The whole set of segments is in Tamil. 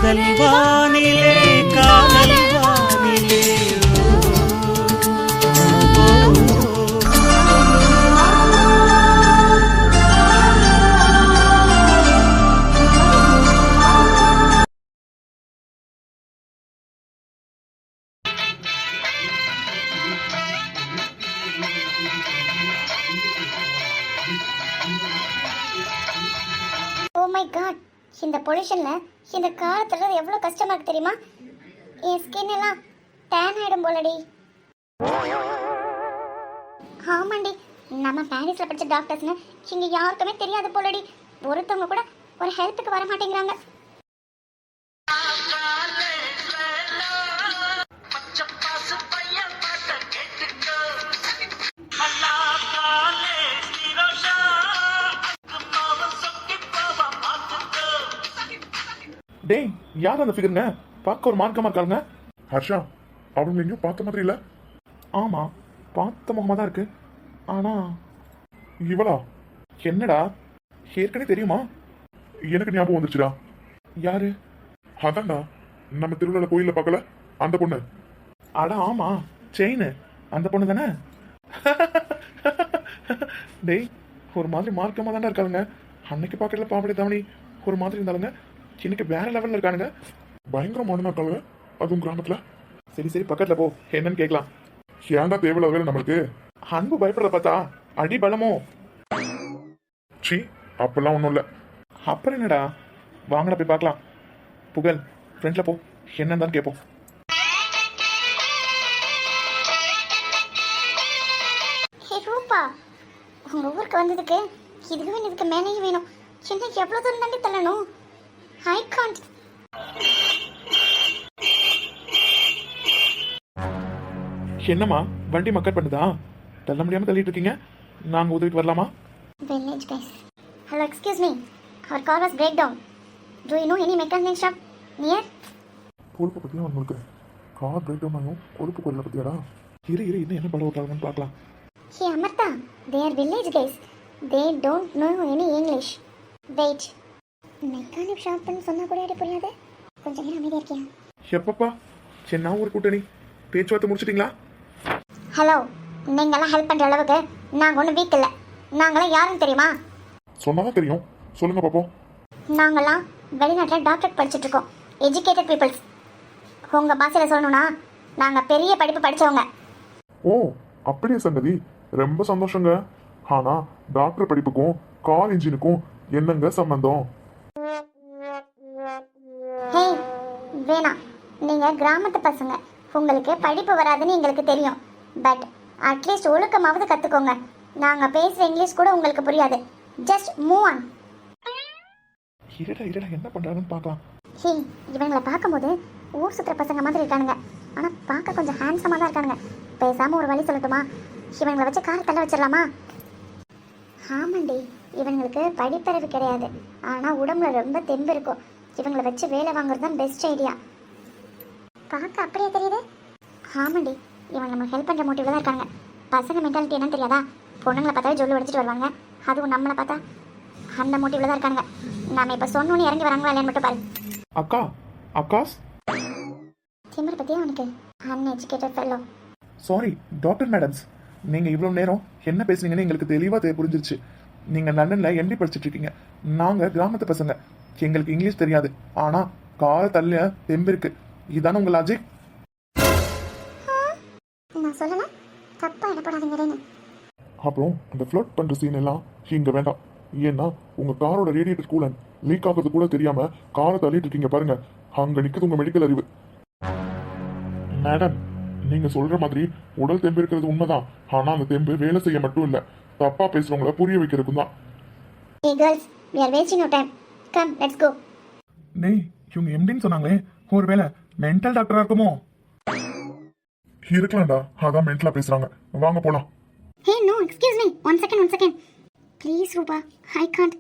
காதல் வானிலே காதல் வானிலே ஓ மை காட், இந்த பொல்யூஷனில் இந்த கார் தள்ளுறது எவ்வளோ கஷ்டமாக இருக்கு தெரியுமா? என் ஸ்கின் எல்லாம் டேன் ஆகிடும் போலடி. ஆமாண்டி, நம்ம பாரிஸில் படித்த டாக்டர்ஸ்னு இங்கே யாருக்குமே தெரியாது போலடி. ஒருத்தவங்க கூட ஒரு ஹெல்ப்புக்கு வர மாட்டேங்கிறாங்க. டேய், யார் அந்த ஃபிகருங்க? பார்க்க ஒரு மார்க்கமாக இருக்காங்க. ஹர்ஷா, அவங்க எங்கேயும் பார்த்த மாதிரி இல்லை. ஆமாம், பார்த்த முகமாக தான் இருக்கு. ஆனால் இவளா? என்னடா, ஏற்கனவே தெரியுமா? எனக்கு ஞாபகம் வந்துச்சுடா. யாரு? அதான்டா, நம்ம திருவிழா கோயிலில் பார்க்கல அந்த பொண்ணு. அட ஆமா, செயின் அந்த பொண்ணு தானே? டேய், ஒரு மாதிரி மார்க்கமாக தானே இருக்காளுங்க. அன்னைக்கு பார்க்கல பாப்படி தவணி ஒரு மாதிரி இருந்தாலுங்க, இன்னைக்கு வேற லெவல்ல இருக்கானுங்க. பயங்கரமான இருக்காங்க, அதுவும் கிராமத்துல. சரி சரி, பக்கத்துல போ, என்னன்னு கேட்கலாம். ஏன்டா தேவையில்ல வேலை நம்மளுக்கு? அன்பு பயப்படுறத பார்த்தா அடி பலமோ? சி, அப்பெல்லாம் ஒன்றும் இல்லை. அப்புறம் என்னடா, வாங்கடா போய் பார்க்கலாம். புகழ், ஃப்ரெண்ட்ல போ, என்னன்னு கேட்போம். ரூபா, உங்க ஊருக்கு வந்ததுக்கு இதுவே இதுக்கு மேலேயும் வேணும். சின்ன எவ்வளோ தூரம் தாண்டி தள்ளணும்? I can't. என்னம்மா வண்டி மக்கட் பண்ணுதா? தள்ள முடியாம தள்ளிட்டு இருக்கீங்க, நாங்க உதவிக்கு வரலாமா? Village guys. Hello, excuse me. Our car was break down. Do you know any mechanic shop near? கொழுப்பு பத்தியா உங்களுக்கு? கார் பிரேக் டவுன் ஆகும், கொழுப்பு கோயிலை பத்தியாடா? இரு இரு, இன்னும் என்ன படம் விட்டாங்கன்னு பார்க்கலாம். Hey Amartha, they are village guys. They don't know any English. Wait. Mechanic ஷாப்னு சொன்னா கூட எனக்கு புரியாது. கொஞ்சம் நேரம் அமைதியா இருக்கியா? எப்பப்பா, என்ன ஒரு கூட்டணி பேச்சுவார்த்தை முடிச்சிட்டீங்களா? ஹலோ, நீங்கெல்லாம் ஹெல்ப் பண்ற அளவுக்கு நாங்கள் ஒன்றும் வீக் இல்லை. நாங்களாம் யாருன்னு தெரியுமா? சொன்னாதான் தெரியும், சொல்லுங்க பாப்போம். நாங்களாம் வெளிநாட்டில் டாக்டரேட் படிச்சுட்டு இருக்கோம். Educated peoples. உங்கள் பாஷையில் சொல்லணும்னா நாங்கள் பெரிய படிப்பு படித்தவங்க. ஓ, அப்படியே சங்கதி, ரொம்ப சந்தோஷங்க. ஆனா டாக்டர் படிப்புக்கும் கார் இன்ஜினுக்கும் என்னங்க சம்பந்தம்? ஹே, வேணாம். நீங்கள் கிராமத்து பசங்க, உங்களுக்கு படிப்பு வராதுன்னு எங்களுக்கு தெரியும். பட் அட்லீஸ்ட் ஒழுக்கமாவது கற்றுக்கோங்க. நாங்கள் பேசுகிற இங்கிலீஷ் கூட உங்களுக்கு புரியாது. Just move on. இருடா இருடா, என்ன பண்ணுறாங்கன்னு பார்க்கலாம். ஹே, இவங்களை பார்க்கும்போது ஊர் சுற்றுற பசங்க மாதிரி இருக்கானுங்க. ஆனால் பார்க்க கொஞ்சம் ஹேண்ட்ஸமாக தான் இருக்கானுங்க. பேசாமல் ஒரு வழி சொல்லட்டுமா? இவங்களை வச்சு கார் தள்ள வச்சிடலாமா? ஆமாண்டி, இவங்களுக்கு படிப்பறிவு கிடையாது, ஆனால் உடம்புல ரொம்ப தெம்பு இருக்கும். இவங்களை வச்சு வேலை வாங்குறது தான் பெஸ்ட் ஐடியா. பார்க்க அப்படியே தெரியுது. ஆமாண்டி, இவங்க நம்ம ஹெல்ப் பண்ணுற மோட்டிவில் தான் இருக்காங்க. பசங்க மென்டாலிட்டி என்னன்னு தெரியாதா? பொண்ணுங்களை பார்த்தாவே ஜொல்லு உடைச்சிட்டு வருவாங்க. அதுவும் நம்மளை பார்த்தா அந்த மோட்டிவில் தான் இருக்காங்க. நம்ம இப்போ சொன்னோன்னு இறங்கி வராங்களா இல்லைன்னு மட்டும் பாரு. அக்கா, அக்காஸ். திமிர் பற்றியே அவனுக்கு uneducated fellow. Sorry doctor madams, நீங்கள் இவ்வளோ நேரம் என்ன பேசுனீங்கன்னு எங்களுக்கு தெளிவாக புரிஞ்சிருச்சு. நீங்கள் லண்டனில் எம்டி படிச்சுட்டு இருக்கீங்க, நாங்கள் கிராமத்து பசங்க, எங்களுக்கு இங்கிலீஷ் தெரியாது, ஆனால் கால் தள்ள தெம்பு இருக்கு. இதானே உங்கள் லாஜிக்? நான் சொல்லலாம், தப்பாக இடப்படாதீங்கன்னு. அப்புறம் அந்த ஃப்ளோட் பண்ணுற சீன் எல்லாம் இங்கே வேண்டாம். ஏன்னா உங்கள் காரோட ரேடியேட்டர் கூலன் லீக் ஆகிறது கூட தெரியாமல் காரை தள்ளிட்டு இருக்கீங்க பாருங்க, அங்கே நிற்குது உங்கள் மெடிக்கல் அறிவு. மேடம், நீங்க சொல்ற மாதிரி உடல் தெம்பு இருக்கிறது உண்மைதான், ஆனா அந்த தெம்பு வேலை செய்ய மட்டும் இல்ல, தப்பா பேசுறவங்கள புரிய வைக்கிறதுக்கும் தான். Hey girls, we are wasting your time. Come, let's go. டேய், இவங்க எம்டின்னு சொன்னாங்களே, ஒருவேளை மென்டல் டாக்டரா இருக்குமோ? இருக்கலாம்டா, அதான் மென்டலா பேசுறாங்க. வாங்க போலாம். Hey, no, excuse me. One second. Please, Rupa. I can't.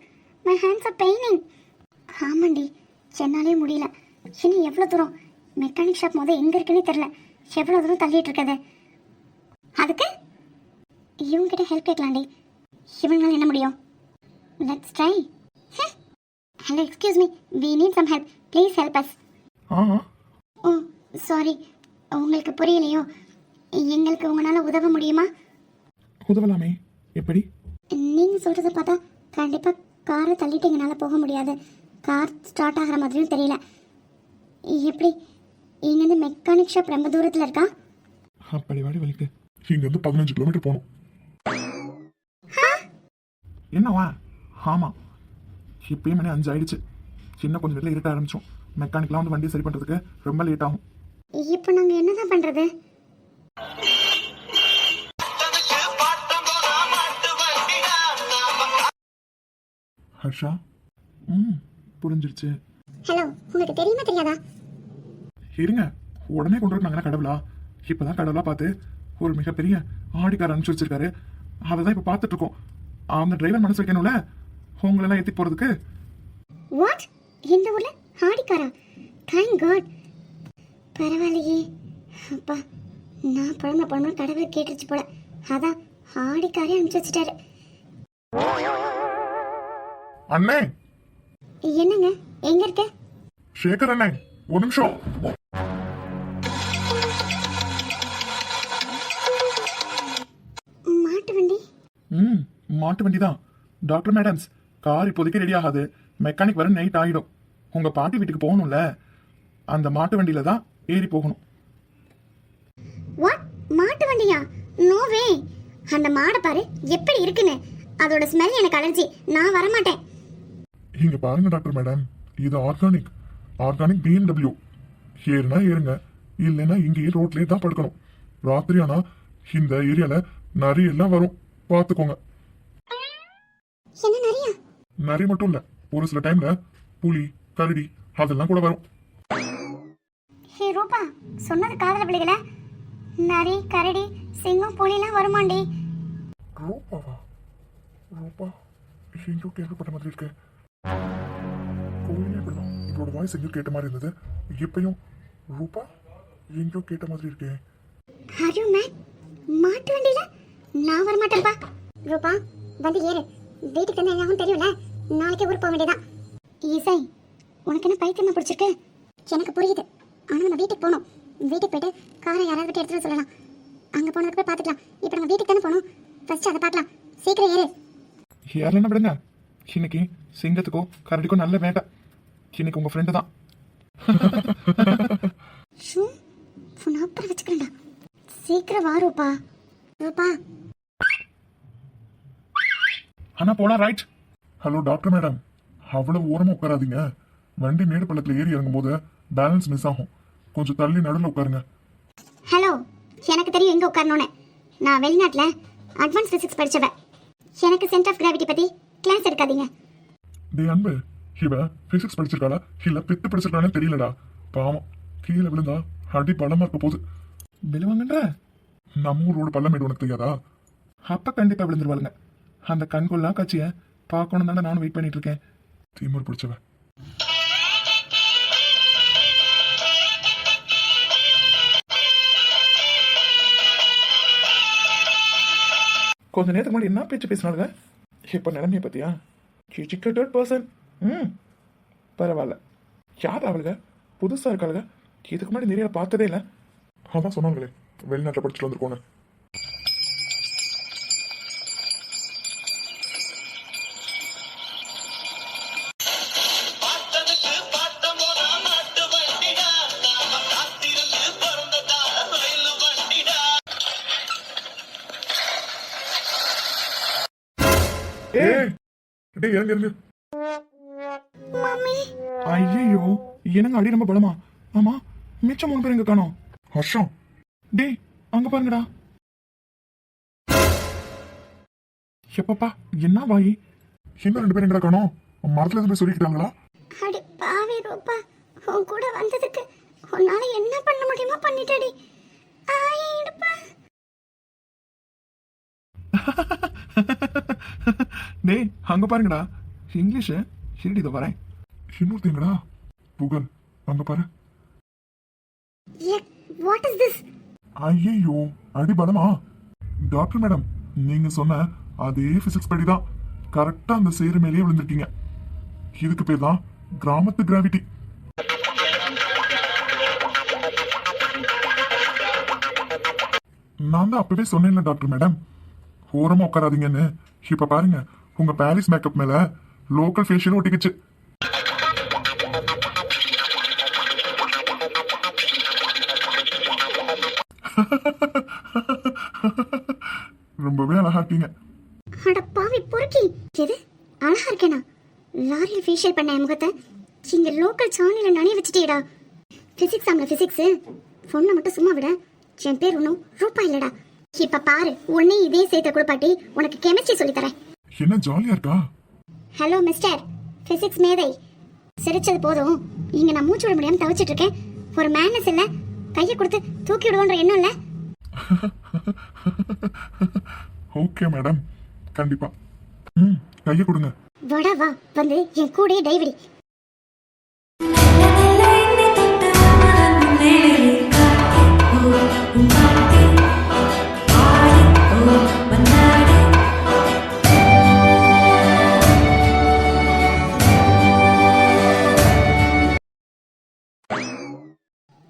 My hands are paining. ஆமாண்டி, என்னாலே முடியல. இனி எவ்வளோ தூரம்? மெக்கானிக் ஷாப் முதல் எங்கே இருக்குன்னே தெரில. எவ்வளோ தூரம் தள்ளிட்டு இருக்கது? அதுக்கு இவங்ககிட்ட ஹெல்ப் கேட்கலாண்டி. இவங்களால என்ன முடியும்? Let's try. Hello, excuse me, we need some help. Please help us. Ah oh sorry, உங்களுக்கு புரியலையோ? எங்களுக்கு உங்களால் உதவ முடியுமா? உதவலாமே. எப்படி? நீங்கள் சொல்கிறத பார்த்தா கண்டிப்பாக காரை தள்ளிட்டு எங்களால் போக முடியாது. கார் ஸ்டார்ட் ஆகிற மாதிரியும் தெரியல. எப்படி? இங்கேருந்து மெக்கானிக் ஷாப் ரொம்ப தூரத்தில் இருக்கா? அப்படி வாடி வலிக்கு. இங்கேருந்து 15 கிலோமீட்டர் போகணும். என்னவா? ஆமாம், இப்பயும் மணி 5 ஆயிடுச்சு. சின்ன கொஞ்சம் நேரத்தில் இருட்ட ஆரம்பிச்சோம். மெக்கானிக்லாம் வந்து வண்டியை சரி பண்ணுறதுக்கு ரொம்ப லேட் ஆகும். இப்போ நாங்கள் என்ன தான் பண்ணுறது? ஹர்ஷா, புரிஞ்சிருச்சு. ஹலோ, உங்களுக்கு தெரியுமா தெரியாதா? இருங்க, உடனே கொண்டு வந்தாங்கன்னா கடவுளா? இப்போதான் கடவுளா பார்த்து ஒரு மிகப்பெரிய ஆடிக்கார அனுப்பிச்சு வச்சிருக்காரு. அதை தான் இப்போ பார்த்துட்டு இருக்கோம். அந்த டிரைவர் மனசு வைக்கணும்ல உங்களெல்லாம் ஏற்றி போகிறதுக்கு. வாட்? இந்த ஊர்ல ஆடிக்காரா? Thank God. பரவாயில்லையே. அப்பா, நான் புலம்பு கடவுள் கேட்டுருச்சு போல. அதான் ஆடிக்காரே அனுப்பிச்சு வச்சுட்டாரு. அண்ணே. என்னங்க, எங்க இருக்க? சேகர் அண்ணே, ஒரு நிமிஷம். மாட்டு வண்டி? மாட்டு வண்டி தான். டாக்டர் மேடம்ஸ், கார் இப்போதைக்கு ரெடி ஆகாது. மெக்கானிக் வர நைட் ஆகிடும். உங்கள் பாட்டி வீட்டுக்கு போகணும்ல, அந்த மாட்டு வண்டியில தான் ஏறி போகணும். வாட்? மாட்டு வண்டியா? No way. அந்த மாடை பாரு எப்படி இருக்குன்னு. அதோட ஸ்மெல் எனக்கு அலர்ஜி. நான் வரமாட்டேன். இங்க பாருங்க டாக்டர் மேடம், இது ஆர்கானிக் BMW. ஏறுனா ஏறுங்க, இல்லைன்னா இங்கேயே ரோட்லேயே தான் படுக்கணும். ராத்திரி ஆனா இந்த ஏரியால நிறைய எல்லாம் வரும், பார்த்துக்கோங்க. என்ன நிறைய? நிறைய மட்டும் இல்ல, ஒரு சில டைம்ல புலி, கரடி அதெல்லாம் கூட வரும். ஹே ரூபா, சொன்னது காதல பிள்ளைகள. நரி, கரடி, சிங்கம், புலிலாம் வருமாண்டி. ரூபாவா? ரூபா எங்கேயோ கேள்விப்பட்ட மாதிரி இருக்கு. கோயிலே இப்படிதான். இவரோட வாய்ஸ் எங்கேயோ கேட்ட மாதிரி இருந்தது. இப்பயும் ரூபா எங்கேயோ கேட்ட மாதிரி இருக்கே. ஹரியோ மேன், மாட்டு வண்டியில நான் வரமாட்டேன்ப்பா. ரூபா, வந்து ஏறு. வீட்டுக்கு வந்து என்னாகும் தெரியும்ல. நாளைக்கே ஊருக்கு போக வேண்டியதான். இசை, உனக்கு என்ன பைத்தியமா பிடிச்சிருக்கு? எனக்கு புரியுது. ஆனால் நம்ம வீட்டுக்கு போகணும். வீட்டுக்கு போயிட்டு காரை யாராவது விட்டு எடுத்துட்டு சொல்லலாம். அங்கே போனதுக்கு போய் பார்த்துக்கலாம். இப்போ நம்ம வீட்டுக்கு தானே போகணும். ஃபர்ஸ்ட் அதை பார்க்கலாம். சீக்கிரம் ஏறு. யாரெல்லாம் விடுங்க. இன்னைக்கு சிங்கத்துக்கோ கரடிக்கோ நல்ல வேட்டை. இன்னைக்கு உங்க ஃப்ரெண்டு தான். ஷூ, ஃபோன் அப்புறம் வச்சுக்கிறேன்டா. சீக்கிரம் வா ரூபா. ரூபா, ஆனா போலாம் ரைட். ஹலோ டாக்டர் மேடம், அவ்வளவு ஓரமா உட்காராதீங்க. வண்டி மேடு பள்ளத்துல ஏறி இறங்கும் போது பேலன்ஸ் மிஸ் ஆகும். கொஞ்சம் தள்ளி நடுவில் உட்காருங்க. ஹலோ, எனக்கு தெரியும் எங்கே உட்காரணும்னு. நான் வெளிநாட்டில் அட்வான்ஸ் ஃபிசிக்ஸ் படித்தவன். எனக்கு சென்டர் ஆஃப் கிராவிட்டி பற்றி கிளாஸ் எடுக்காதீங்க. டே அன்பு, இவ பிசிக்ஸ் படிச்சிருக்காளா இல்ல பித்து படிச்சிருக்கானே தெரியலடா. பாவம், கீழே விழுந்தா அடி பலமா இருக்க போகுது. விழுவாங்கன்ற நம்ம ஊரோட பள்ளமேடு உனக்கு தெரியாதா? அப்ப கண்டிப்பா விழுந்துருவாளுங்க. அந்த கண்கொள்ளா காட்சிய பார்க்கணும் தானே நானும் வெயிட் பண்ணிட்டு இருக்கேன். திமிர் பிடிச்சவன். கொஞ்ச நேரத்துக்கு முன்னாடி என்ன பேச்சு பேசினாலுங்க, இப்ப நிலைமையை பத்தியா? Educated person. பரவாயில்ல. யார் அவளுங்க? புதுசா இருக்காளுங்க. இதுக்கு முன்னாடி நிறைய பார்த்ததே இல்லை. அதான் சொன்னாங்களே வெளிநாட்டில் படிச்சுட்டு வந்துருக்கோன்னு. ஐயோ, என்னங்க அடி ரொம்ப பலமா? ஆமா, மிச்சம் 3 பேர் எங்க காணோம்? ஹர்ஷம், டேய் அங்க பாருங்கடா. எப்பப்பா என்ன வாயி? இன்னும் 2 பேர் எங்க காணோம்? மரத்துல இருந்து போய் சொல்லிக்கிட்டாங்களா? அடி பாவி ரூபா, உன் கூட வந்ததுக்கு உன்னால என்ன பண்ண முடியுமோ பண்ணிட்டடி. டேய் அங்க பாருங்கடா. இங்கிலீஷ் ஹிந்தி இதை வரேன். இன்னொருத்தீங்கடா புகழ், அங்க பாரு. What is this? ஐயோ, அடி பலமா? டாக்டர் மேடம், நீங்க சொன்ன அதே பிசிக்ஸ் படிதான் கரெக்டா அந்த சேரு மேலேயே விழுந்திருக்கீங்க. இதுக்கு பேர் தான் கிராமத்து கிராவிட்டி. நான் தான் அப்பவே சொன்னேன்ல டாக்டர் மேடம், ஓரமா உட்காராதீங்கன்னு. இப்ப பாருங்க, உங்க பாரிஸ் மேக்கப் மேல லோக்கல் ஃபேஷியல் ஒட்டிக்கிச்சு. ரொம்பவே அழகா இருக்கீங்க. அட பாவி பொறுக்கி, எது அழகா இருக்கேனா? லாரியில் ஃபேஷியல் பண்ண என் முகத்தை இங்க லோக்கல் சாணியில நனைய வச்சுட்டேடா. பிசிக்ஸ் ஆம்ல பிசிக்ஸ் பொண்ணை மட்டும் சும்மா விட, என் பேர் ஒன்றும் ரூபா இல்லடா. இப்ப பாரு, உன்னை இதே சேர்த்த குளிப்பாட்டி உனக்கு கெமிஸ்ட்ரி சொல்லித்தரேன். என்ன ஜாலியா இருக்கா? ஹலோ மிஸ்டர் பிசிக்ஸ் மேதை, சிரிச்சது போதும். இங்க நான் மூச்சு விட முடியாம தவிச்சிட்டு இருக்கேன். ஒரு மேனஸ் இல்ல, கையை கொடுத்து தூக்கி விடுவோன்ற எண்ணம் இல்ல. ஓகே மேடம், கண்டிப்பா. கையை கொடுங்க. வடா வா, வந்து என் கூடயே டைவடி.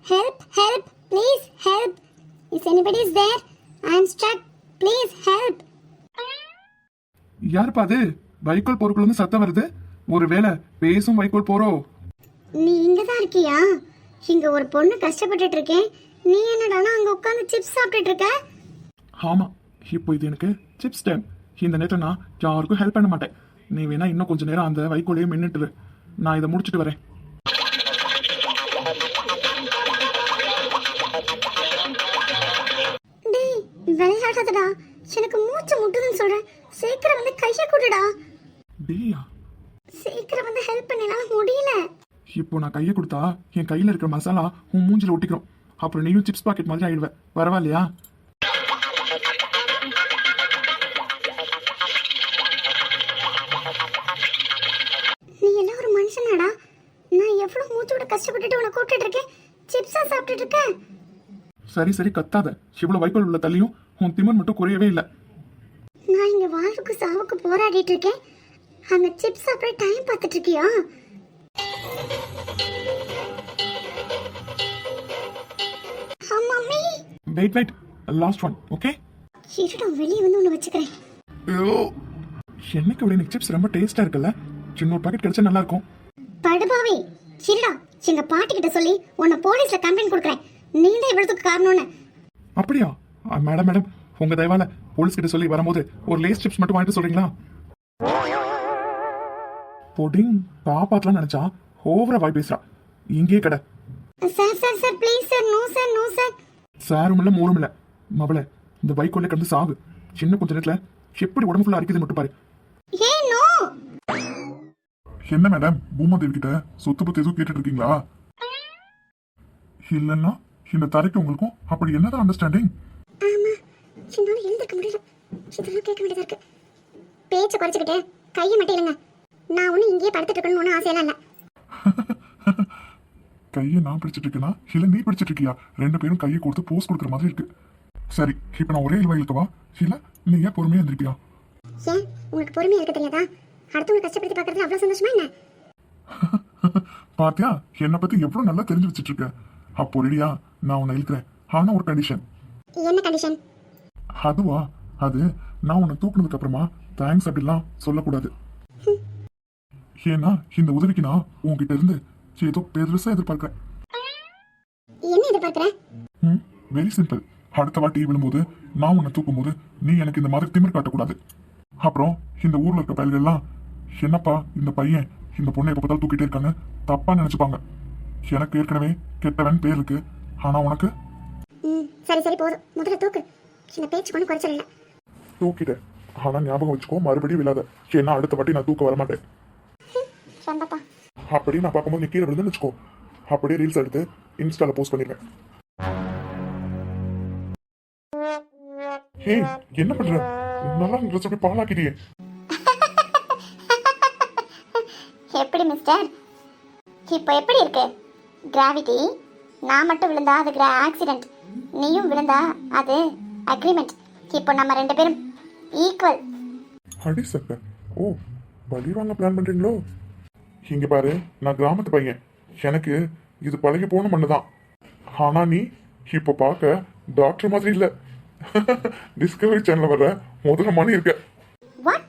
Help, help, please help. Is anybody there? I am stuck. Please help. யாருப்பா அது? வைக்கோல் பொருட்கள் வந்து சத்தம் வருது. ஒருவேளை பேசும் வைக்கோல் போறோ? நீ இங்க தான் இருக்கியா? இங்க ஒரு பொண்ணு கஷ்டப்பட்டுட்டு இருக்கேன். நீ என்னடானா அங்க உட்கார்ந்து சிப்ஸ் சாப்பிட்டுட்டு இருக்க? ஆமா, இப்போ இது எனக்கு சிப்ஸ் டைம். இந்த நேரத்துல நான் யாருக்கும் ஹெல்ப் பண்ண மாட்டேன். நீ வேணா இன்னும் கொஞ்ச நேரம் அந்த வைக்கோலையே மின்னுட்டு, நான் இதை முடிச்சிட்டு வரேன். டேய் விளையாடாதடா, எனக்கு மூச்சு முட்டுதுன்னு சொல்றேன். சீக்கிரம் வந்து கையை கொடுடா. டேயா, சீக்கிரம் வந்து ஹெல்ப் பண்ணனால முடியல. இப்போ நான் கையை கொடுத்தா என் கையில இருக்கிற மசாலா உன் மூஞ்சில ஒட்டிக்கிறோம். அப்புறம் நீயும் சிப்ஸ் பாக்கெட் மாதிரி ஆயிடுவேன். பரவாயில்லையா? நீ எல்லாம் ஒரு மனுஷனாடா? நான் எவ்வளவு மூச்சோட கஷ்டப்பட்டுட்டு உன்னை கூப்பிட்டு இருக்கேன், சிப்ஸா சாப்பிட்டுட்டு இருக்கேன். சரி சரி கத்தாத. இவ்வளவு வைக்கோல் உள்ள தள்ளியும் உன் திமிர் மட்டும் குறையவே இல்லை. நான் இங்க வாழ்வுக்கு சாவுக்கு போராடிட்டு இருக்கேன். அந்த சிப்ஸ் சாப்பிட டைம் பார்த்துட்டு இருக்கியா? Mummy wait last one. Okay, இருடா, வெளியே வந்து உன்னை வச்சுக்கிறேன். என்னைக்கு விட சிப்ஸ் ரொம்ப டேஸ்டா இருக்குல்ல. சின்ன பாக்கெட் கிடைச்சா நல்லா இருக்கும். படுபாவே, இருடா, எங்க பாட்டி கிட்ட சொல்லி உன்னை போலீஸ்ல கம்ப்ளைண்ட் கொடுக்குறேன். நீ தான் இவ்வளவுக்கு காரணம்னு. அப்படியா? மேடம் மேடம், உங்க தயவால போலீஸ் கிட்ட சொல்லி வரும்போது ஒரு லேஸ் சிப்ஸ் மட்டும் வாங்கிட்டு சொல்றீங்களா? புடிங் பாப்பாத்தலாம் நினைச்சா ஓவரா வாய் பேசுறா. இங்கே கடை. Sir sir sir please sir. No sir, no sir. சாரும் இல்ல மோரும் இல்ல மவள, இந்த வைக்கோல்ல கடந்து சாகு. சின்ன கொஞ்ச நேரத்துல எப்படி உடம்பு ஃபுல்லா அரிக்குது மட்டும் பாரு. ஏ நோ. என்ன மேடம், பூமாதேவி கிட்ட சொத்து பத்தி எதுவும் கேட்டுட்டு இருக்கீங்களா? இல்லன்னா இந்த தரைக்கு உங்களுக்கும் அப்படி என்னதான் அண்டர்ஸ்டாண்டிங்? ஆமா, என்னால எழுந்திருக்க முடியல. இதெல்லாம் கேட்க வேண்டியதா இருக்கு. பேச்ச குறைச்சுக்கிட்டு கையை மட்டும் இல்லைங்க. நான் ஒன்னும் இங்கேயே படுத்துட்டு இருக்கணும்னு ஒன்றும் ஆசையெல்லாம் இல்லை. கையை நான் பிடிச்சிட்டு இருக்கேனா இல்ல நீ பிடிச்சிட்டு இருக்கியா? ரெண்டு பேரும் கையை கொடுத்து போஸ் கொடுக்குற மாதிரி இருக்கு. சரி, இப்ப நான் ஒரே இழுவா இழுக்கவா இல்ல நீ ஏன் பொறுமையா இருந்திருப்பியா? ஏன் உங்களுக்கு பொறுமையா இருக்க தெரியாதா? அடுத்தவங்க கஷ்டப்படுத்தி பாக்குறது அவ்வளவு சந்தோஷமா என்ன? பாத்தியா, என்னை பத்தி எவ்வளவு நல்லா தெரிஞ்சு வச்சிட்டு இருக்க. அப்போ ரெடியா? நான் உன்னை இழுக்கிறேன். ஆனா ஒரு கண்டிஷன். என்ன கண்டிஷன்? அதுவா, அது நான் உன்னை தூக்குனதுக்கு அப்புறமா தேங்க்ஸ் அப்படிலாம் சொல்லக்கூடாது. ஏன்னா இந்த உதவிக்கு நான் உன்கிட்ட இருந்து ஏதோ பெருசா எதிர்பார்க்கிறேன். என்ன எதிர்பார்க்கிறேன்? Very simple. அடுத்த வாட்டி விழும்போது நான் உன்னை தூக்கும் போது நீ எனக்கு இந்த மாதிரி திமிர் காட்டக்கூடாது. அப்புறம் இந்த ஊர்ல இருக்க பயல்கள் எல்லாம் என்னப்பா இந்த பையன் இந்த பொண்ணை எப்ப பார்த்தாலும் தூக்கிட்டே இருக்கான்னு தப்பா நினைச்சுப்பாங்க. எனக்கு ஏற்கனவே கெட்டவன் பேர் இருக்கு. ஆனா உனக்கு சரி சரி போதும், முதல்ல தூக்கு. இந்த பேச்சு கொண்டு குறைச்சல. தூக்கிட்ட. ஆனா ஞாபகம் வச்சுக்கோ, மறுபடியும் விழாத. ஏன்னா அடுத்த வாட்டி நான் தூக்க வரமாட்டேன். அப்படி நான் பார்க்கும்போது நீ கீழே விழுந்துன்னு வச்சுக்கோ, அப்படியே ரீல்ஸ் எடுத்து இன்ஸ்டால போஸ்ட் பண்ணிருக்கேன். ஹே, என்ன பண்ற? நல்லா ட்ரெஸ் அப்படி பாலாக்கிட்டியே. எப்படி மிஸ்டர், இப்போ எப்படி இருக்கு? கிராவிட்டி. நான் மட்டும் விழுந்தா அது ஆக்சிடென்ட், நீயும் விழுந்தா அது அக்ரிமெண்ட். இப்போ நம்ம ரெண்டு பேரும் ஈக்குவல். அடி சக்க. ஓ, பலி வாங்க பிளான் பண்றீங்களோ? இங்க பாரு, நான் கிராமத்து பையன். எனக்கு இது பழகி போன மண்ணுதான். ஆனா நீ இப்போ பார்க்க டாக்டர் மாதிரி இல்ல. டிஸ்கவரி சேனல்ல வர முதல்ல மணி இருக்க. வாட்,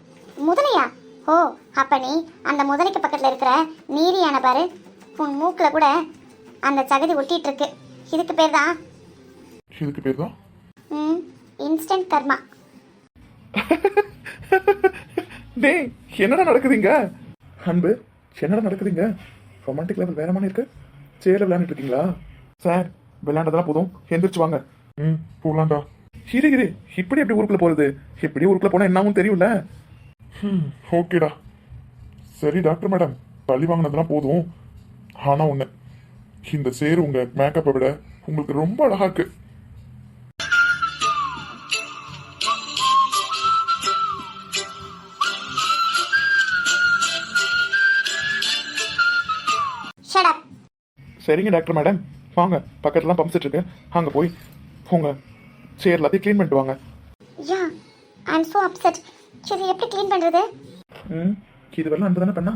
முதலையா? ஓ, அப்ப நீ அந்த முதலைக்கு பக்கத்துல இருக்கிற நீரி யானை பாரு, உன் மூக்குல கூட அந்த சகதி ஒட்டிட்டு இருக்கு. இதுக்கு பேர் தான் இதுக்கு பேர் தான் இன்ஸ்டன்ட் கர்மா. டேய், என்னடா நடக்குதுங்க? அன்பு, என்னடா நடக்குதுங்க? ரொமான்டிக் லெவல் வேற மாதிரி இருக்கு. சேர்ல விளையாண்டுட்டு இருக்கீங்களா? சார், விளையாண்டதெல்லாம் போதும், எந்திரிச்சு வாங்க. போலாம்டா. இரு, இப்படி எப்படி ஊருக்குள்ள போறது? எப்படி ஊருக்குள்ள போனா என்னாவும் தெரியும்ல. ஓகேடா. சரி டாக்டர் மேடம், பள்ளி வாங்கினதெல்லாம் போதும். ஆனா ஒண்ணு, இந்த சேரு உங்க மேக்கப்பை விட உங்களுக்கு ரொம்ப அழகா இருக்கு. Shut up. சரிங்க டாக்டர் மேடம், வாங்க, பக்கத்துலாம் பம்ப் செட் இருக்கு, அங்க போய் உங்க சேர் எல்லாத்தையும் க்ளீன் பண்ணிட்டு வாங்க. யா, ஐ அம் சோ அப்செட். இது எப்படி க்ளீன் பண்றது? இது வரலாம் அன்பு தானே பண்ணா,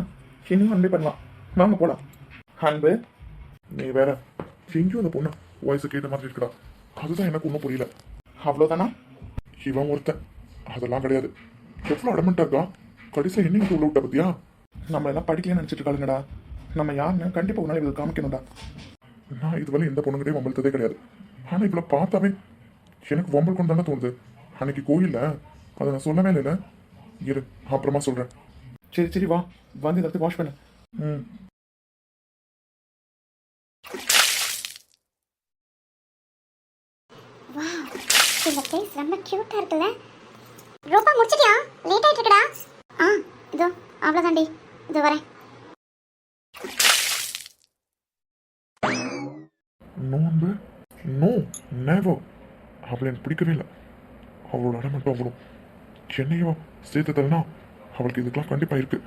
இன்னும் அன்பே பண்ணலாம். வாங்க போலாம். அன்பு, நீ வேற எங்கேயும் அந்த பொண்ணு வாய்ஸ் கேட்ட மாதிரி இருக்கடா. அதுதான் எனக்கு ஒன்றும் புரியல. அவ்வளோதானா? இவன் ஒருத்தன் அதெல்லாம் கிடையாது. எவ்வளோ அடமெண்ட்டாக இருக்கா. கடைசியில் என்ன உள்ள விட்ட பத்தியா? நம்ம எல்லாம் படிக்கலன்னு நினச்சிட்டு இருக்காளுங்கடா. நம்ம யாருன்னு கண்டிப்பாக ஒரு நாள் இவங்க காமிக்கணும்டா. நான் இதுவரை எந்த பொண்ணுகிட்டே வம்பழுத்ததே கிடையாது. ஆனால் இவ்வளோ பார்த்தாவே எனக்கு வம்பல் கொண்டு தானே தோணுது. அன்னைக்கு கோயிலில் அதை நான் சொல்லவே இல்லை. இரு, அப்புறமா சொல்கிறேன். சரி வா, வந்து இந்த இடத்துக்கு வாஷ் பண்ணு. வாவ், இந்த பிளேஸ் ரொம்ப கியூட்டா இருக்குல்ல. ரூபா, முடிச்சிட்டியா? லேட் ஆயிட்டு இருக்குடா. இதோ அவ்வளவுதான்டி, இதோ வரேன். நோ அன்பு, நோ, நேவர். அவளை எனக்கு பிடிக்கவே இல்லை. அவளோட அடம் மட்டும் அவ்வளோ என்னையும் சேர்த்து தரனா அவளுக்கு இதுக்கெல்லாம் கண்டிப்பா இருக்கு.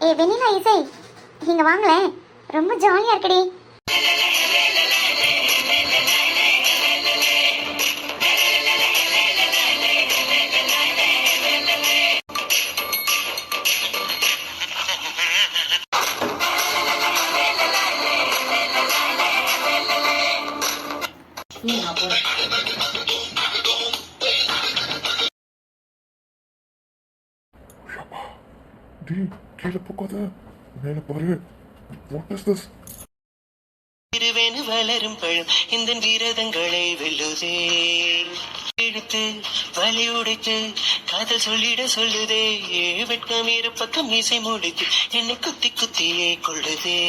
ஏ வெண்ணிலா இசை, இங்க வாங்களேன், ரொம்ப ஜாலியா இருக்குடி. டேய், கீழே போக்காத, மேலே பாரு. What is this? திருவேனு வளரும் பழம் இந்த விரதங்களை வெல்லுதே. எடுத்து வலி உடைத்து காதல் சொல்லிட சொல்லுதே. வெட்கம் இரு பக்கம் இசை முடித்து என்னை குத்தி குத்தியே கொள்ளுதே.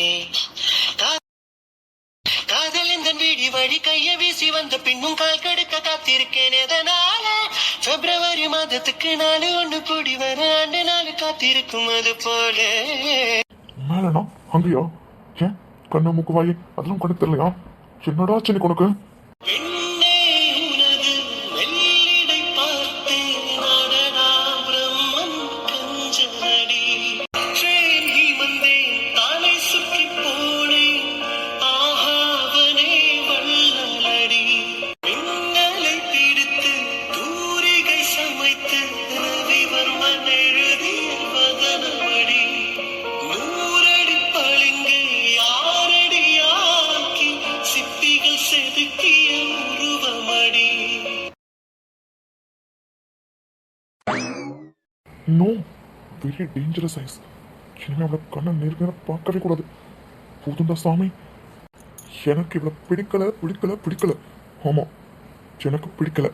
காதல் இந்த வீடி வழி கைய வீசி வந்த பின்னும் கால் கடுக்க காத்திருக்கேன். எதனால பிப்ரவரி மாதத்துக்கு 4 கூடி வர ஆண்டு நாள் காத்திருக்கும். அது போல மேலனா அங்கேயா? ஏன் கண்ணு மூக்கு வாயி அதெல்லாம் கணக்கு தெரியலையா? என்னடா சின்ன உனக்கு? பெண்ணே உனது மெல்லிடை பார்த்தேன். அடடா பிரம்மன் கஞ்சனடி. ட்ரெயினி வந்தேன், தானை சுற்றி போனேன். ஆஹாவனே வள்ளலடி. மின்னலை பிடித்து தூரிகை சமைத்து ரவிவர்மன் எழுதிய வதனமடி. 100 அடி பளிங்கை 6 அடியாக்கி சிப்பிகள் செதுக்கிய உருவமடி. No, very dangerous eyes. இனிமே அவளை கண்ணை நேர்மையாக பார்க்கவே கூடாது. போதுண்டா சாமி, எனக்கு இவளை பிடிக்கல. ஆமா, எனக்கு பிடிக்கல.